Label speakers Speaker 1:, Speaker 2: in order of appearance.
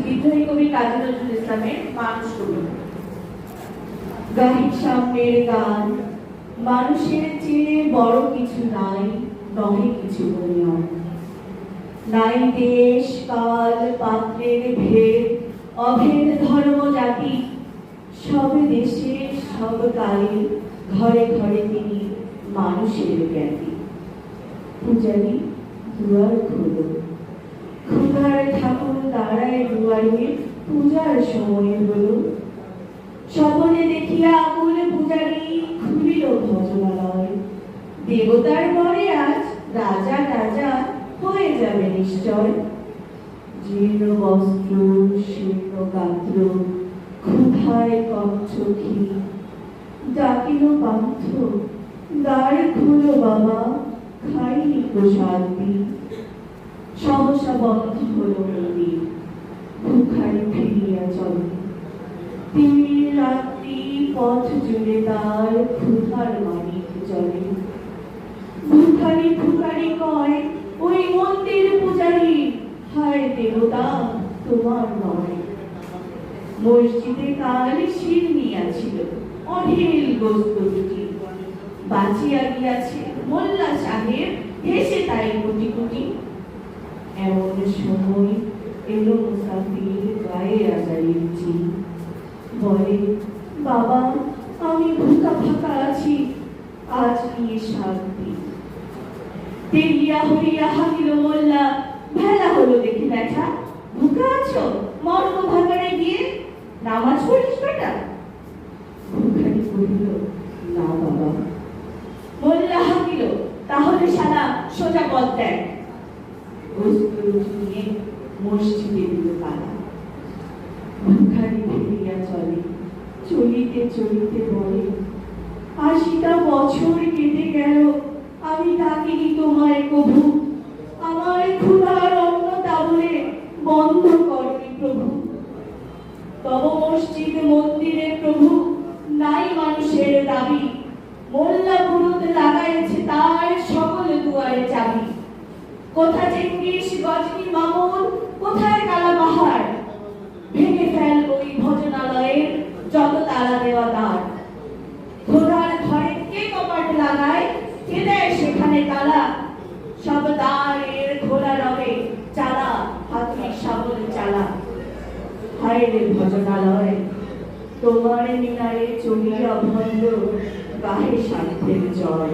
Speaker 1: বিদ্রোহী কবি কাজী নজরুল ইসলামের মানুষ কবি। গাহির সামনের গান, মানুষের চেয়ে বড় কিছু নাই, নহে কিছু বলিয়ন। নাই দেশ কাল পাত্রের ভেদ, অভেদ ধর্ম জাতি, সব দেশে সব কালে ঘরে ঘরে তিনি মানুষের জ্ঞাতি। পূজারী দুয়ার খোলো, ক্ষুধার ঠাকুর দাঁড়ায় দুয়ারে, পূজার সময় হলো। স্বপনে দেখিয়া আকুল পূজারী খুলিল ভজনালয়। দেবতার বরে আজ রাজা রাজা হয়ে যাবে নিশ্চয়। জীর্ণ বস্ত্র শীর্ণ গাত্র, ক্ষুধায় কণ্ঠক্ষী, ডাকিল পান্থ দ্বার খুলো বাবা, খাইনি প্রসাদ দি। সহসা বন্ধ হলো মন্দির, ভিখারি ফিরিয়া চলে। তিমির রাত্রি পথ জুড়ে তার ক্ষুধার মানিক জলে। ভিখারি ফুকারি কয় ওই মন্দির পূজারী, হায় দেবতা তোমার নয়। মসজিদে কাল শির নিয়াছিল, অঢেল গোস্ত রুটি, বাঁচিয়া গিয়াছে মোল্লা সাহেব হেসে তাই কোটি কোটি। এমন সময় এলো মুসাফির গায়ে আজারির চিন, বলে বাবা আমি ভুকা ফাঁকা আছি, আজ নিয়ে শান্তি। তেরিয়া হইয়া হাসিল মোল্লা, ভেলা হলো দেখি ব্যাটা, ভুকা আছো মর্ম ভাগাড়ে গিয়ে নামাজ পড়িস বেটা। ভিখারি কহিল না বাবা। মোল্লা হাসিল তাহলে শালা সোজা পথ দেখ। নিয়ে মসজিদে দিল তালা। ভিখারি ফিরিয়া চলে, চলিতে চলিতে বলে ৮০টা বছর কেটে গেল, আমি ডাকিনি তোমায় কভু। আমার ক্ষুধার অন্ন তাবলে বন্ধ করনি প্রভু। তব মসজিদ মন্দিরে প্রভু নাই মানুষের দাবি। মোল্লা পুরুত লাগাইছে তার সকল দুয়ারে চাবি। কোথা চেঙ্গিস গজনী মামুন, কোথায় কালাবাহার, ভেঙে ফেল ওই ভজনালয়ের যত তালা দেওয়া দ্বার। খোদার ঘরে কে কপাট লাগায়, কে দেয় সেখানে তালা। সব দ্বারের খোলা রবে চালা, হাতুড়ি শাবল চালা। হায় রে ভজনালয়, তোমার মিনারে চলিয়া ভন্ড, গাহে স্বার্থের জয়।